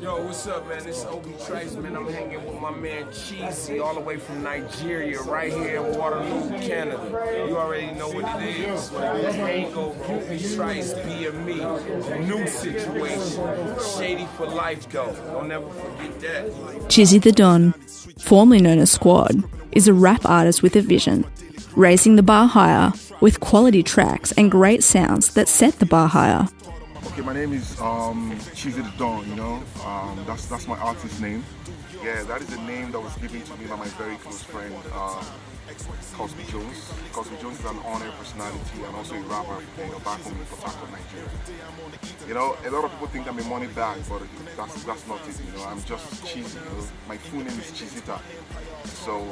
Yo, what's up, man? This is Obi Trice, man. I'm hanging with my man Chizzy, all the way from Nigeria, right here in Waterloo, Canada. You already know what it is. Hangover, Obi Trice, BME, new situation. Shady for life, though. Don't ever forget that. Chizzythadon, formerly known as Squad, is a rap artist with a vision, raising the bar higher with quality tracks and great sounds that set the bar higher. Okay, my name is Chizzythadon, that's my artist name. Yeah, that is the name that was given to me by my very close friend, Cosby Jones. Cosby Jones is an honored personality and also a rapper, back home in Port Harcourt, Nigeria. A lot of people think I'm a money bag, but that's not it. I'm just cheesy. My full name is Chizzythadon. So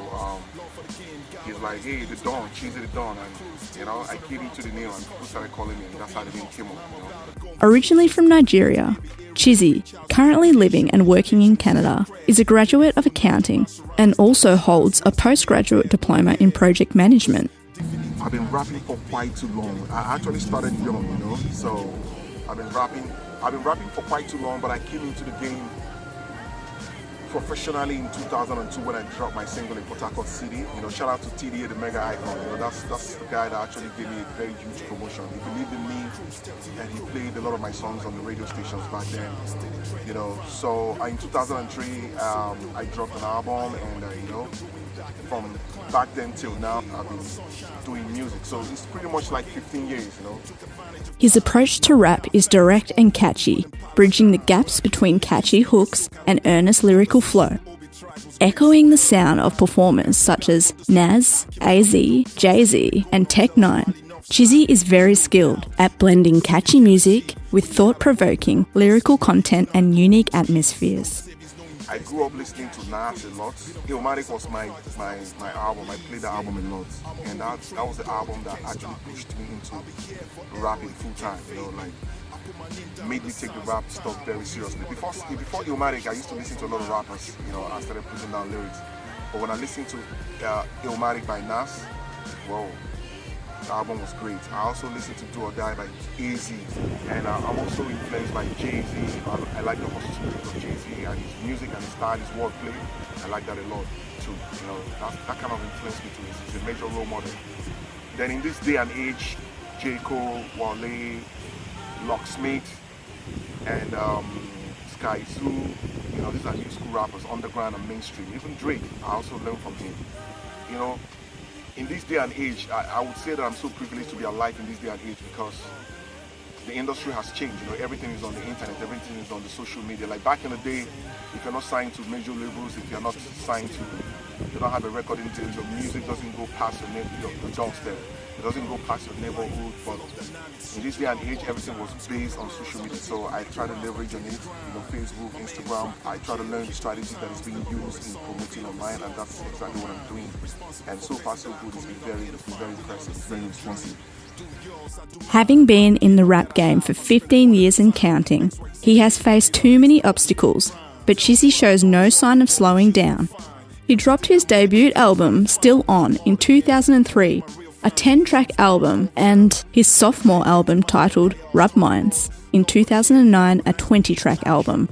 he's like, hey, the Don, Chizzythadon, and I keyed into the name, and people started calling me, and that's how the name came up. Originally from Nigeria, Chizzy, currently living and working in Canada, is a graduate of accounting and also holds a postgraduate diploma in project management. I've been rapping for quite too long. I actually started young, so I've been rapping for quite too long, but I came into the game professionally in 2002 when I dropped my single in Port Harcourt City. Shout out to TDA, the mega icon. That's the guy that actually gave me a very huge promotion. He believed in me, and he played a lot of my songs on the radio stations back then. So in 2003, I dropped an album, and from back then till now, I've been doing music. So it's pretty much like 15 years. His approach to rap is direct and catchy, bridging the gaps between catchy hooks and earnest lyrical flow. Echoing the sound of performers such as Nas, AZ, Jay-Z, and Tech-9, Chizzy is very skilled at blending catchy music with thought-provoking lyrical content and unique atmospheres. I grew up listening to Nas a lot. Illmatic was my album. I played the album a lot, and that was the album that actually pushed me into rapping full time. Made me take the rap stuff very seriously. Before Illmatic, I used to listen to a lot of rappers. I started putting down lyrics. But when I listened to Illmatic by Nas, whoa, the album was great. I also listened to Do or Die by AZ, and I'm also influenced by Jay-Z. I like the hustle spirit of Jay-Z and his music and his style, his wordplay. I like that a lot too. That kind of influenced me too. He's a major role model. Then in this day and age, J. Cole, Wale, Locksmith, and Sky Zoo, these are new school rappers, underground and mainstream. Even Drake, I also learned from him. In this day and age, I would say that I'm so privileged to be alive in this day and age because the industry has changed. Everything is on the internet, everything is on the social media. Like back in the day, if you're not signed to major labels, if you're not signed to, you don't have a recording deal, your music doesn't go past your doorstep. It doesn't go past your neighborhood. But in this day and age, everything was based on social media. So I try to leverage on it, Facebook, Instagram. I try to learn the strategies that is being used in promoting online, and that's exactly what I'm doing. And so far, so good. It's been very impressive. It's very responsive. Having been in the rap game for 15 years and counting, he has faced too many obstacles, but Chizzy shows no sign of slowing down. He dropped his debut album, Still On, in 2003, a 10-track album, and his sophomore album titled Rub Minds, in 2009, a 20-track album.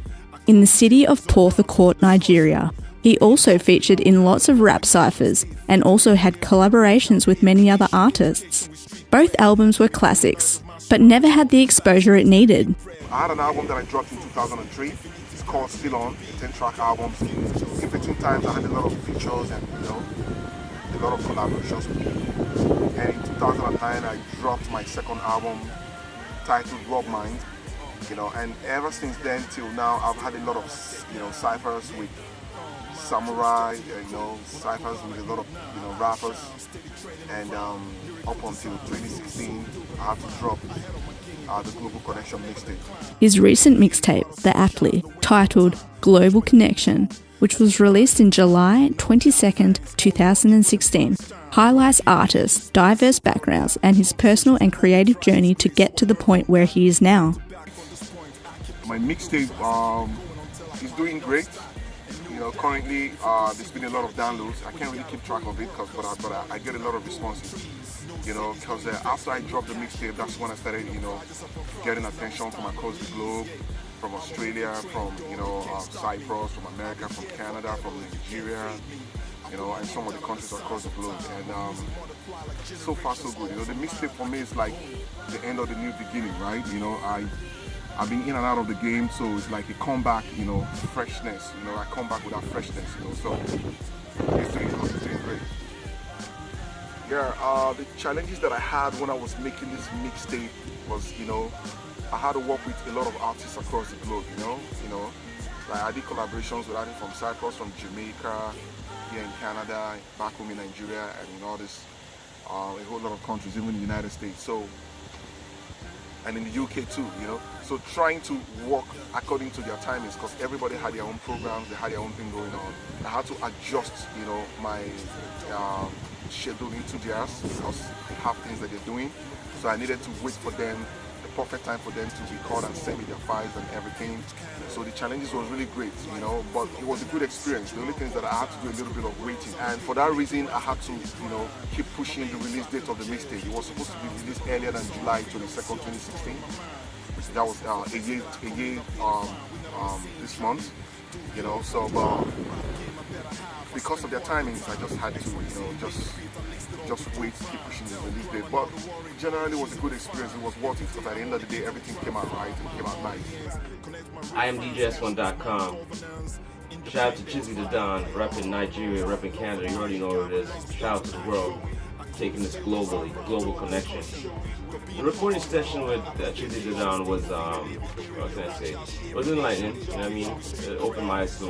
In the city of Port Harcourt, Nigeria, he also featured in lots of rap cyphers and also had collaborations with many other artists. Both albums were classics, but never had the exposure it needed. I had an album that I dropped in 2003. It's called Still On, a 10-track album. In between times, I had a lot of features and a lot of collaborations with people. And in 2009, I dropped my second album titled Rub Minds. And ever since then till now, I've had a lot of cyphers with Samurai, cyphers with a lot of rappers. And up until 2016, I had to drop the Global Connection mixtape. His recent mixtape, The Aptly, titled Global Connection, which was released in July 22nd, 2016, highlights artists' diverse backgrounds and his personal and creative journey to get to the point where he is now. My mixtape is doing great. Currently there's been a lot of downloads. I can't really keep track of it but I get a lot of responses. Because after I dropped the mixtape, that's when I started, getting attention from across the globe, from Australia, from Cyprus, from America, from Canada, from Nigeria, and some of the countries across the globe. And so far so good. The mixtape for me is like the end of the new beginning, right? I've been in and out of the game, so it's like a comeback, freshness. I come back with that freshness, so it's doing good, it's doing great. Yeah, the challenges that I had when I was making this mixtape was, I had to work with a lot of artists across the globe, like I did collaborations with artists from Cyprus, from Jamaica, here in Canada, back home in Nigeria, and in all this, a whole lot of countries, even in the United States, and in the UK too, So trying to work according to their timings, because everybody had their own programs, they had their own thing going on. I had to adjust, my schedule into theirs, because they have things that they're doing. So I needed to wait for them, the perfect time for them to record and send me their files and everything. So the challenges was really great, but it was a good experience. The only thing is that I had to do a little bit of waiting. And for that reason, I had to, keep pushing the release date of the mixtape. It was supposed to be released earlier than July 22nd, 2016. That was a year this month, so because of their timings, I just had to, just wait, keep pushing the release date. But generally, it was a good experience. It was worth it, because at the end of the day, everything came out right and came out nice. I am DJS1.com. Shout out to Chizzythadon, repping Nigeria, repping Canada. You already know what it is. Shout out to the world, taking this globally, global connection. The recording session with Chizzythadon was, what can I say, was enlightening, It opened my eyes to a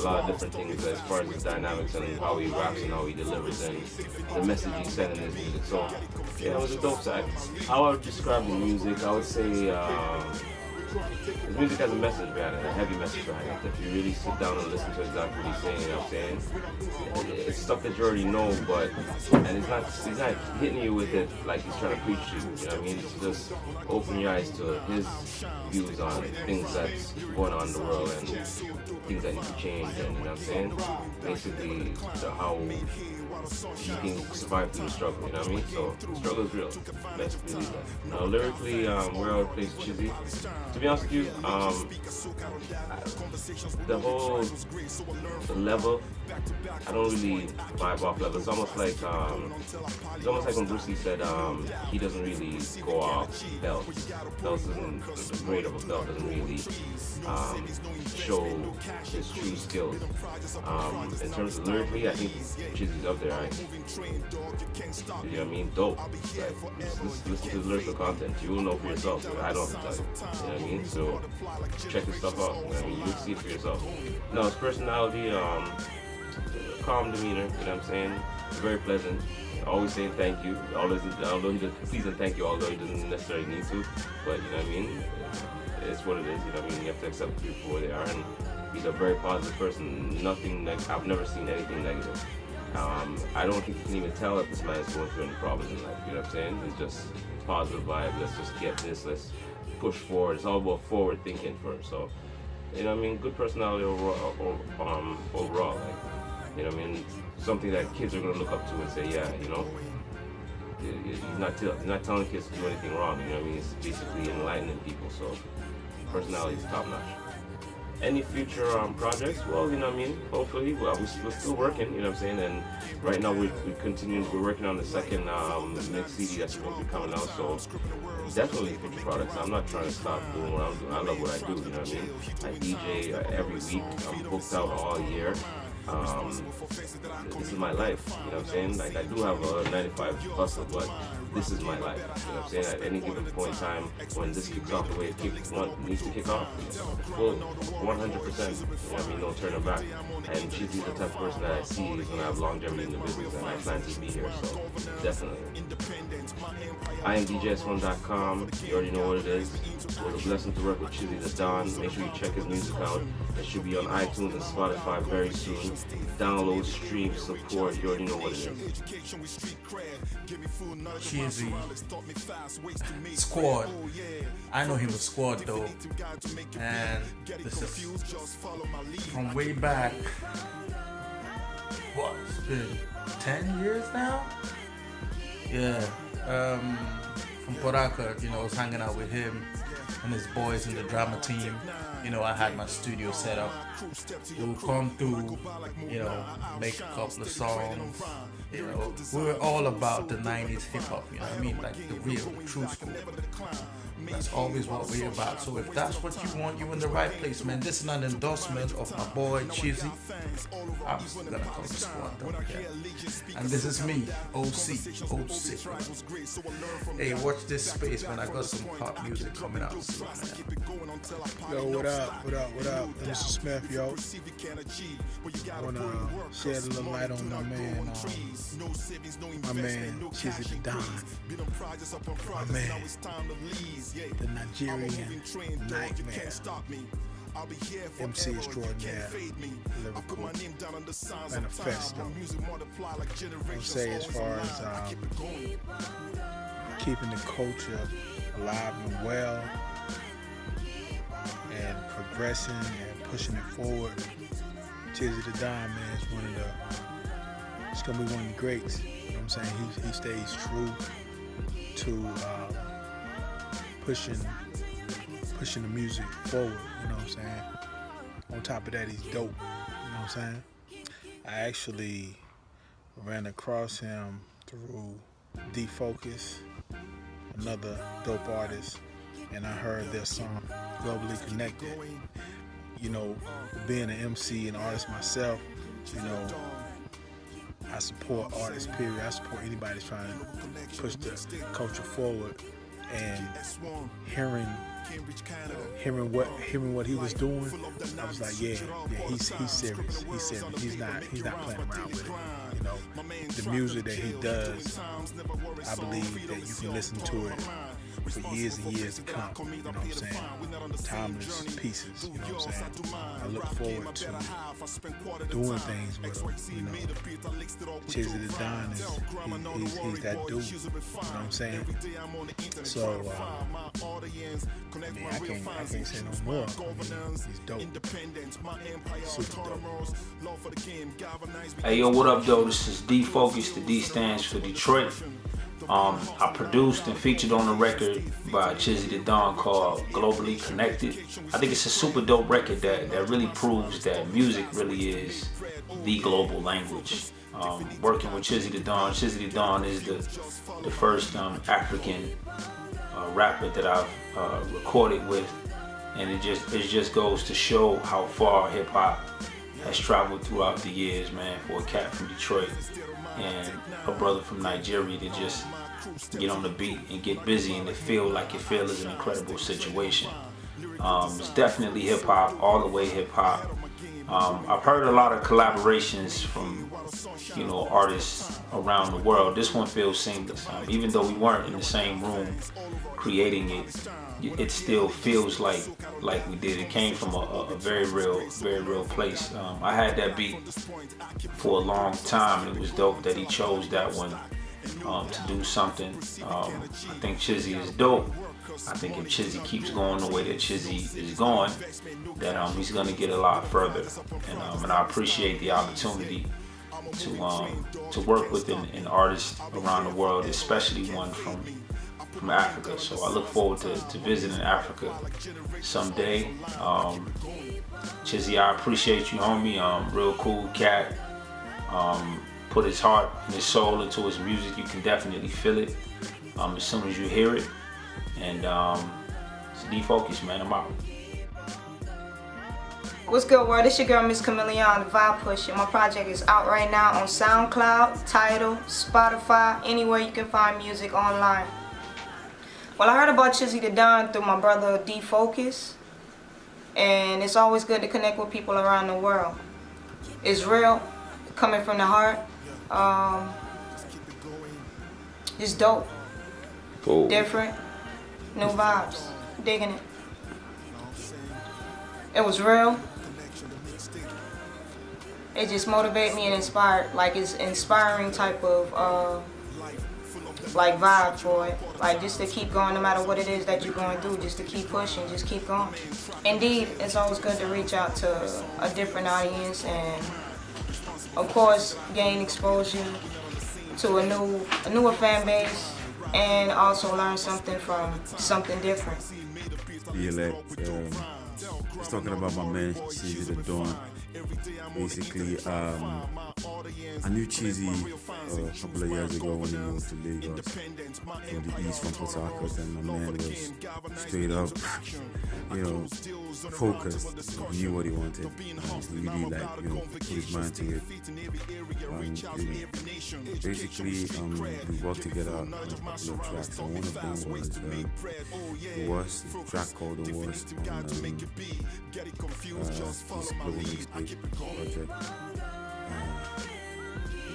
lot of different things as far as his dynamics and how he raps and how he delivers and the message he sent in his music. So, yeah, it was a dope side. How I would describe the music, I would say, his music has a message behind it, a heavy message behind it. If you really sit down and listen to exactly what he's saying, it's stuff that you already know, and he's not hitting you with it like he's trying to preach to you, It's just open your eyes to his views on things that's going on in the world and things that need to change, and basically how you can survive through the struggle, So the struggle is real. Let's believe that. Now lyrically, where I would place Chizzy, to be honest with you, the whole level, I don't really vibe off level. It's almost like when Bruce Lee said he doesn't really go off belts. Belts doesn't, the grade of a belt doesn't really show his true skills. In terms of lyrically, I think Chizzy's up there. Dope. Like, listen to the lyrical content. You will know for yourself. I don't have to tell you. So check this stuff out. You'll see it for yourself. No, his personality, calm demeanor. Very pleasant. Always saying thank you. Although he does please and thank you, although he doesn't necessarily need to. But it's what it is. You have to accept people for where they are. And he's a very positive person. Nothing I've never seen anything negative. I don't think you can even tell if this man is going through any problems in life, It's just positive vibe, let's just get this, let's push forward. It's all about forward thinking for him, so, good personality overall, something that kids are going to look up to and say, yeah, he's not telling kids to do anything wrong, He's basically enlightening people, so personality is top notch. Any future projects? Well, hopefully, we're still working, and right now we're working on the second mix CD that's supposed to be coming out, so definitely future products. I'm not trying to stop doing what I'm doing. I love what I do, I DJ every week. I'm booked out all year. This is my life, Like, I do have a 9-to-5 hustle, but this is my life, At any given point in time, when this kicks off the way it needs to kick off, full 100%, no turning back. And Chizzy's the type of person that I see is going to have longevity in the business, and I plan to be here, so definitely. I am DJS1.com. You already know what it is. It was a blessing to work with Chizzythadon. Make sure you check his music out. It should be on iTunes and Spotify very soon. Download, stream, support. You already know what it is. Chizzy Squad. I know him as Squad though, and this is from way back. What? It's been 10 years now. Yeah. From Port Harcourt, I was hanging out with him and his boys in the drama team. You know, I had my studio set up. We would come through, you know, make a couple of songs. You know, we were all about the 90s hip hop, you know what I mean? Like the real, true school. That's always what we're about. So if that's what you want, you're in the right place, man. This is an endorsement of my boy Chizzy. I'm still gonna call the squad though, yeah. And this is me, OC. Hey, watch this space, man. I got some pop music coming out soon, man. Yo, what up? This is Smith, yo. I wanna shed a little light on my man Chizzythadon. My man, the Nigerian nightmare. MC extraordinaire, lyrical manifesto. I would say as far as keeping the culture alive and well, and progressing and pushing it forward. Chizzythadon, man, is it's gonna be one of the greats. You know what I'm saying? He stays true to pushing the music forward. You know what I'm saying? On top of that, he's dope. You know what I'm saying? I actually ran across him through Defocus, another dope artist, and I heard their song Globally Connected. You know, being an MC and artist myself, you know, I support artists, period. I support anybody that's trying to push the culture forward. And hearing what he was doing, I was like, yeah, he's serious. He's not playing around with it. You know, the music that he does, I believe that you can listen to it for years and years to come. You know what I'm saying? Timeless pieces. You know what I'm saying? I look forward to doing things with him. You know, Chizzythadon he's that dude. You know what I'm saying? So I can't say no more. He's dope. Super dope. Hey yo, what up though? This is D-Focus. The D stands for Detroit. I produced and featured on a record by Chizzythadon called Globally Connected. I think it's a super dope record that really proves that music really is the global language. Working with Chizzythadon is the first African rapper that I've recorded with, and it just goes to show how far hip hop has traveled throughout the years, man. For a cat from Detroit and a brother from Nigeria to just get on the beat and get busy and to feel like is an incredible situation. It's definitely hip hop, all the way hip hop. I've heard a lot of collaborations from, you know, artists around the world. This one feels seamless. Even though we weren't in the same room creating it, it still feels like we did. It came from a very real place. I had that beat for a long time, and it was dope that he chose that one to do something. I think Chizzy is dope. I think if Chizzy keeps going the way that Chizzy is going, that he's gonna get a lot further. And I appreciate the opportunity to work with an artist around the world, especially one from Africa. So I look forward to visiting Africa someday. Chizzy, I appreciate you, homie. Real cool cat. Put his heart and his soul into his music. You can definitely feel it as soon as you hear it. And it's D-Focus, man. I'm out. What's good, world? It's your girl, Miss Chameleon, the Vibe Pusher. My project is out right now on SoundCloud, Tidal, Spotify, anywhere you can find music online. Well, I heard about Chizzythadon through my brother D-Focus, and it's always good to connect with people around the world. It's real, coming from the heart. It's dope, different, new vibes, digging it. It was real. It just motivated me and inspired, like it's inspiring type of like vibe for it. Like just to keep going no matter what it is that you're going through, just to keep pushing, just keep going. Indeed, it's always good to reach out to a different audience and of course gain exposure to a newer fan base and also learn something from something different. the elect. Just talking about my man Chizzythadon. Basically, I knew Chizzy a couple of years ago when he moved to Lagos from the east, from Port Harcourt, and my man was straight up, focused. He knew what he wanted. He really put his mind to it. Basically, we worked together on a couple of tracks, and one of them was The Worst, a track called The Worst on this global mixtape project.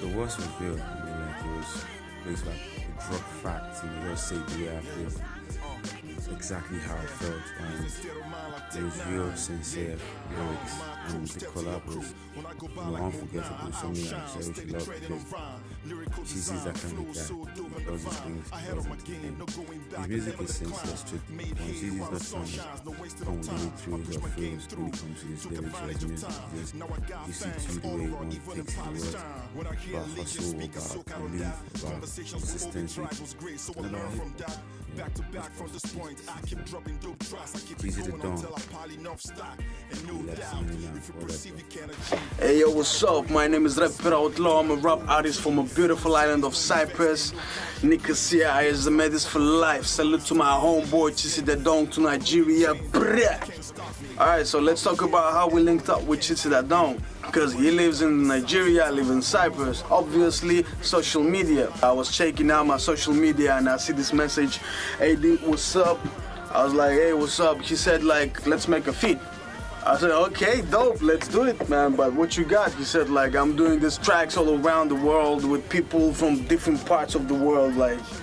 The Worst was real. It was basically like a drop facts, just say the way I feel, exactly how I felt, and it was real, sincere lyrics, and the collab was unforgettable. Something like Cherish Love, because she sees that kind of guy. He does his things, he does it to the end. His music is sincere, straight to the point. She's not trying to come with any thrills or feels when it comes to his lyrics or his music. You see to the way one takes his words, about hustle, about belief, about consistency, and about hip-hop. Chizzythadon. Hey yo, what's up? My name is Rapper Outlaw. I'm a rap artist from a beautiful island of Cyprus. Nicosia is the medis for life. Salute to my homeboy Chizzythadon to Nigeria. Alright, so let's talk about how we linked up with Chizzythadon. Because he lives in Nigeria, I live in Cyprus. Obviously, social media. I was checking out my social media and I see this message, hey dude, what's up? I was like, hey, what's up? He said let's make a feat. I said, okay, dope, let's do it, man. But what you got? He said, I'm doing these tracks all around the world with people from different parts of the world,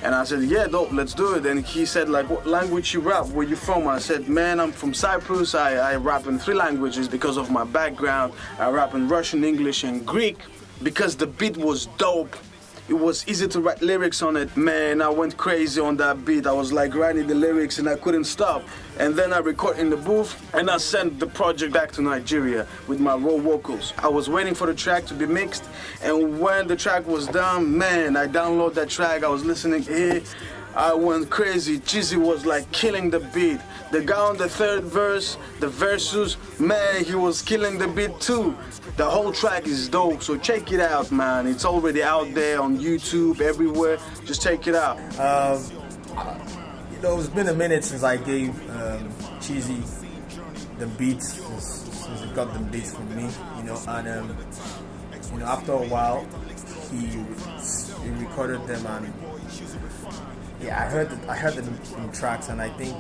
And I said, yeah, dope, let's do it. And he said, what language you rap? Where you from? I said, man, I'm from Cyprus. I rap in 3 languages because of my background. I rap in Russian, English, and Greek. Because the beat was dope. It was easy to write lyrics on it. Man, I went crazy on that beat. I was writing the lyrics and I couldn't stop. And then I recorded in the booth and I sent the project back to Nigeria with my raw vocals. I was waiting for the track to be mixed, and when the track was done, man, I downloaded that track. I was listening here. I went crazy. Chizzy was killing the beat. The guy on the 3rd verse, the verses, man, he was killing the beat too. The whole track is dope, so check it out, man. It's already out there on YouTube, everywhere. Just check it out. It's been a minute since I gave Chizzy the beats, since he got the beats from me, and after a while, he recorded them, and yeah, I heard the tracks, and I think,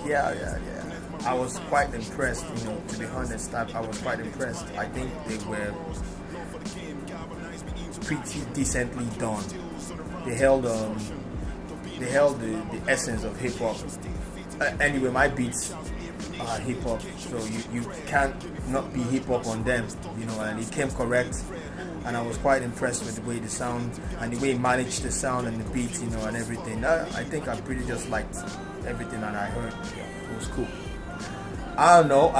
I was quite impressed, to be honest. I was quite impressed. I think they were pretty decently done. They held the essence of hip hop. Anyway, my beats are hip hop, so you can't not be hip hop on them, and it came correct. And I was quite impressed with the way the sound and the way he managed the sound and the beat, and everything. I think I pretty just liked everything that I heard. It was cool. I don't know.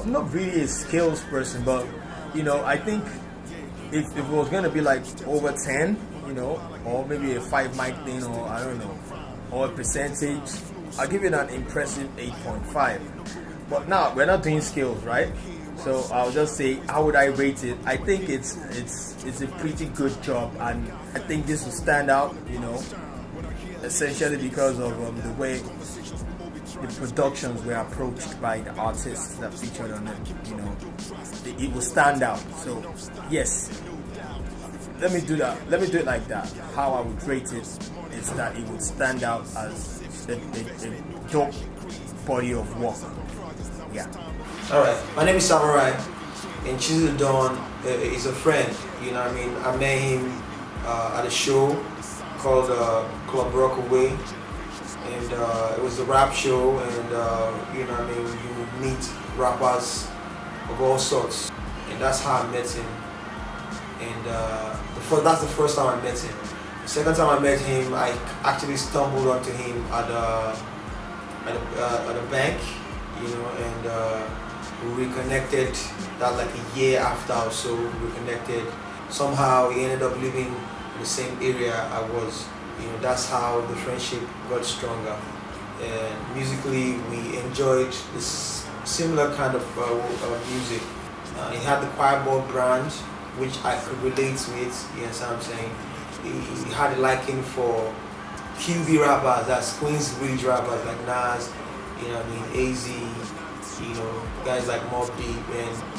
I'm not really a skills person, but I think if it was gonna be over 10, or maybe a 5 mic thing, or I don't know, or a percentage, I'll give it an impressive 8.5. But now we're not doing skills, right? So I'll just say, how would I rate it? I think it's a pretty good job, and I think this will stand out, essentially because of the way the productions were approached by the artists that featured on it. It will stand out. So yes, let me do that. Let me do it like that. How I would rate it is that it would stand out as a dope body of work. Yeah. Alright, my name is Samurai, and Chizzythadon is a friend, I met him at a show called Club Rockaway, and it was a rap show, and you would meet rappers of all sorts, and that's how I met him. And that's the first time I met him. The second time I met him, I actually stumbled onto him at a bank, and we reconnected. That a year after or so, we reconnected. Somehow he ended up living in the same area I was, that's how the friendship got stronger. And musically, we enjoyed this similar kind of music. He had the choir boy brand, which I could relate with. You know what I'm saying? He had a liking for QB rappers, that's Queensbridge rappers like Nas, AZ, guys like Mobb Deep,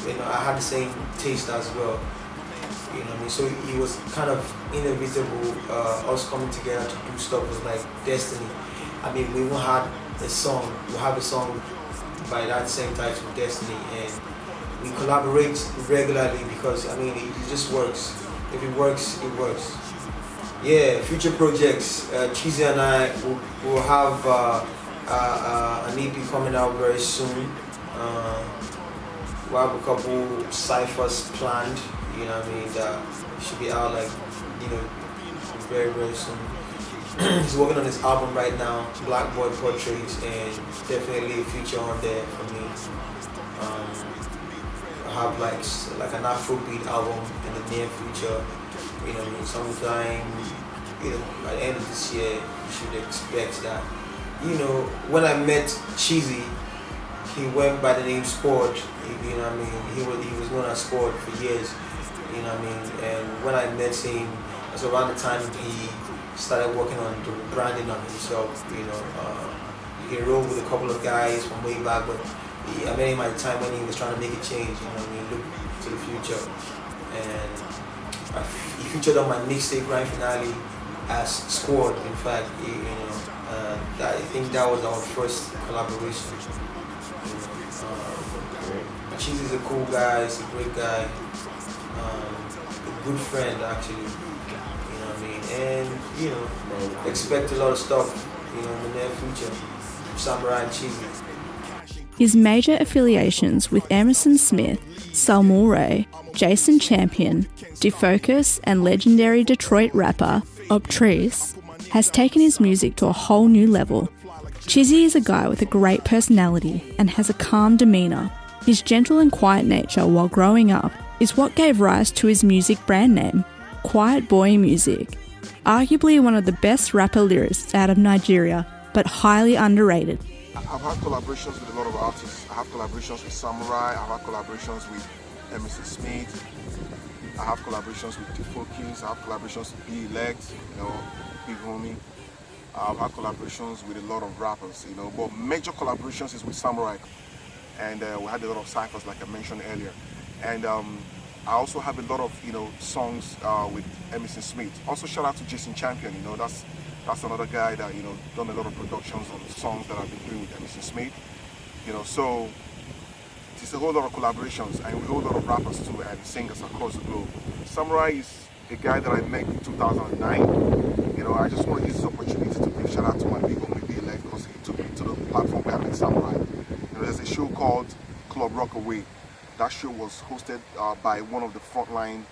and I had the same taste as well. So it was kind of inevitable. Us coming together to do stuff was like destiny. We won't have a song. We have a song by that same title, Destiny, and we collaborate regularly because it just works. If it works, it works. Yeah, future projects. Chizzy and I will have an EP coming out very soon. We'll have a couple ciphers planned. That should be out very, very soon. He's working on his album right now, Black Boy Portraits, and definitely a future on there for me. I have like an Afrobeat album in the near future. Sometime by the end of this year, you should expect that. When I met Chizzy, he went by the name Squad. He was known as Squad for years. And when I met him, it was around the time he started working on the branding on himself. He rolled with a couple of guys from way back, but I met him at the time when he was trying to make a change. Look to the future. And he featured on my mixtape Grand Finale as Squad. In fact, I think that was our first collaboration. Chizzy's a cool guy. He's a great guy. A good friend actually. And expect a lot of stuff, in the near future. Samurai and Chizzy. His major affiliations with Emerson Smith, Salmore, Jason Champion, Defocus, and legendary Detroit rapper Obtrice has taken his music to a whole new level. Chizzy is a guy with a great personality and has a calm demeanour. His gentle and quiet nature while growing up is what gave rise to his music brand name, Quiet Boy Music. Arguably one of the best rapper lyrics out of Nigeria, but highly underrated. I've had collaborations with a lot of artists. I have collaborations with Samurai, I have collaborations with Emerson Smith, I have collaborations with Defocus, I have collaborations with B-Elect, Big Homie. I've had collaborations with a lot of rappers, but major collaborations is with Samurai. And we had a lot of cyphers like I mentioned earlier. And I also have a lot of songs with Emerson Smith. Also shout out to Jason Champion. That's another guy that done a lot of productions on songs that I've been doing with Emerson Smith. So it's a whole lot of collaborations and a whole lot of rappers too and singers across the globe. Samurai is a guy that I met in 2009. I just want to use this opportunity to give shout out to my big homie B-Elect because he took me to the platform where I met Samurai. There's a show called Club Rockaway. That show was hosted by one of the frontline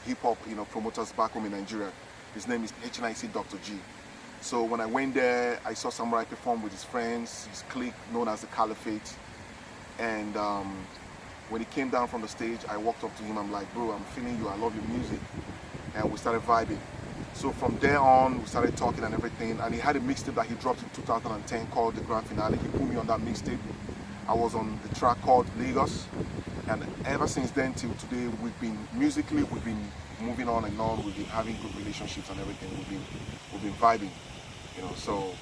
hip-hop promoters back home in Nigeria. His name is HNIC Dr. G. So when I went there, I saw Samurai perform with his friends, his clique known as the Caliphate. And when he came down from the stage, I walked up to him. I'm like, bro, I'm feeling you. I love your music. And we started vibing. So from there on, we started talking and everything. And he had a mixtape that he dropped in 2010 called The Grand Finale. He put me on that mixtape. I was on the track called Lagos, and ever since then till today, we've been moving on and on. We've been having good relationships and everything. We've been vibing, So,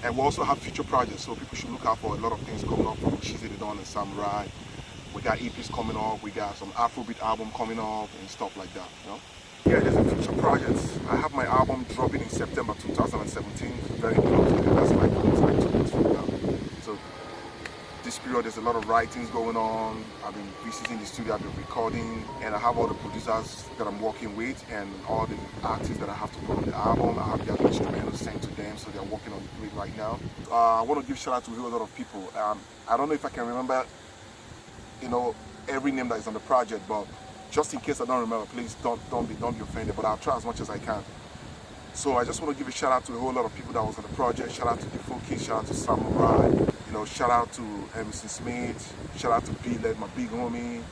and we also have future projects, so people should look out for a lot of things coming up from Chizzythadon and Samurai. We got EPs coming up. We got some Afrobeat album coming up and stuff like that. Yeah, there's a future projects. I have my album dropping in September 2017. Very close. That's like 2 months from now. So. This period there's a lot of writings going on. I've been visiting the studio, I've been recording, and I have all the producers that I'm working with and all the artists that I have to put on the album. I have their instrumentals sent to them, so they're working on it right now. I want to give shout out to a lot of people. I don't know if I can remember, every name that is on the project, but just in case I don't remember, please don't be offended. But I'll try as much as I can. So I just want to give a shout out to a whole lot of people that was on the project. Shout out to Defocus, shout out to Samurai, shout out to Emerson Smith, shout out to B-Elect, my big homie,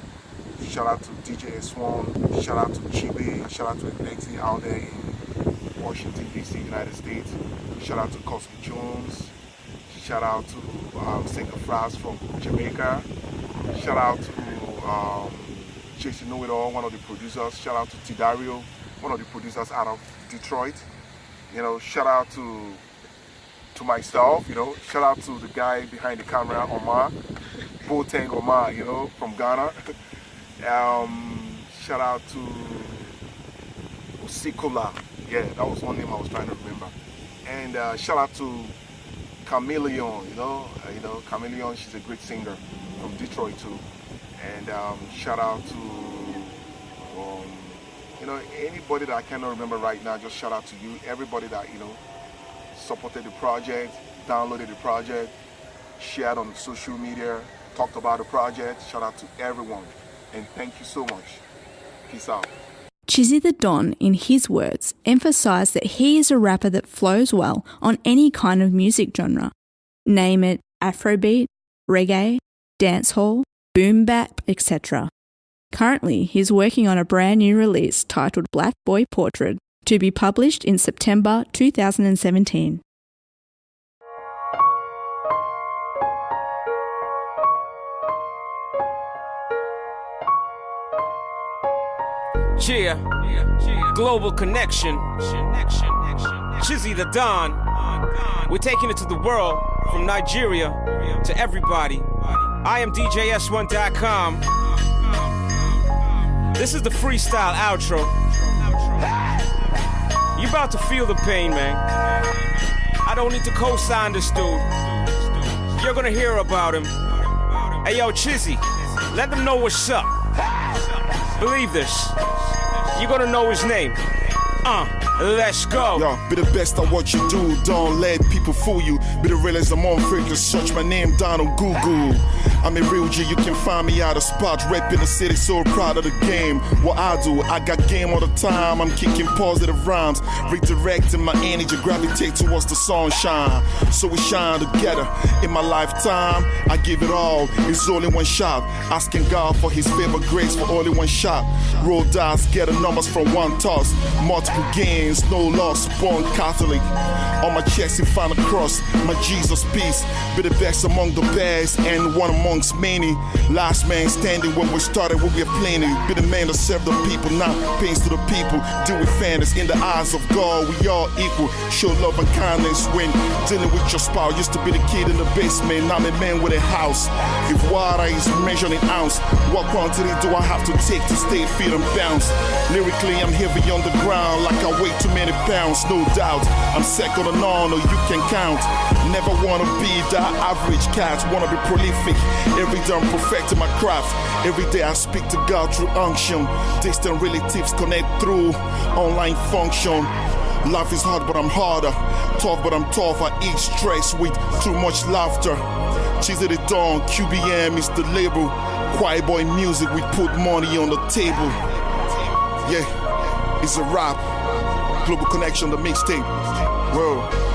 shout out to DJ S1, shout out to Chibe, shout out to Lexi out there in Washington, D.C., United States. Shout out to Cosby Jones. Shout out to Singer Fras from Jamaica. Shout out to Chase Know It All, one of the producers. Shout out to Tidario, one of the producers out of Detroit. You know, shout out to myself, you know. Shout out to the guy behind the camera, Omar. Boateng Omar, you know, from Ghana. Shout out to Osikola. Yeah, that was one name I was trying to remember. And shout out to Chameleon, you know, Chameleon, she's a great singer from Detroit too. And shout out to, you know, anybody that I cannot remember right now, just shout out to you. Everybody that, you know, supported the project, downloaded the project, shared on social media, talked about the project. Shout out to everyone. And thank you so much. Peace out. Chizzythadon, in his words, emphasised that he is a rapper that flows well on any kind of music genre. Name it Afrobeat, reggae, dancehall, boom bap, etc. Currently, he's working on a brand new release titled Black Boy Portrait to be published in September 2017. Yeah, global connection. Chizzythadon. We're taking it to the world, from Nigeria to everybody. I am DJS1.com. This is the freestyle outro. You about to feel the pain, man. I don't need to co-sign this dude. You're gonna hear about him. Hey yo, Chizzy, let them know what's up. Believe this. You're gonna know his name. Let's go. Yo, be the best at what you do. Don't let people fool you. Be the realest among fakers. Search my name down on Google. I'm a real G. You can find me out of spot. Repping the city, so proud of the game. What I do, I got game all the time. I'm kicking positive rhymes, redirecting my energy, gravitate towards the sunshine. So we shine together. In my lifetime, I give it all. It's only one shot. Asking God for His favor, grace for only one shot. Roll dice, get the numbers from one toss. Multiple gains, no loss. Born Catholic. On my chest, you find a cross. My Jesus peace. Be the best among the best and one amongst many. Last man standing when we started, we were plenty. Be the man that serve the people, not pains to the people. Deal with fairness in the eyes of God. We all equal. Show love and kindness when dealing with your spouse. Used to be the kid in the basement. Now I'm a man with a house. If water is measured in ounce, what quantity do I have to take to stay fit and bounce? Lyrically, I'm heavy on the ground, like I weigh too many pounds, no doubt. I'm second to none, or you can count. Never wanna be that average cat, wanna be prolific. Every day I'm perfecting my craft. Every day I speak to God through unction. Distant relatives connect through online function. Life is hard, but I'm harder. Tough, but I'm tough. I eat stress with too much laughter. Chizzythadon, QBM is the label. Quiet boy music, we put money on the table. Yeah, it's a rap. Global connection, the mixtape. Whoa.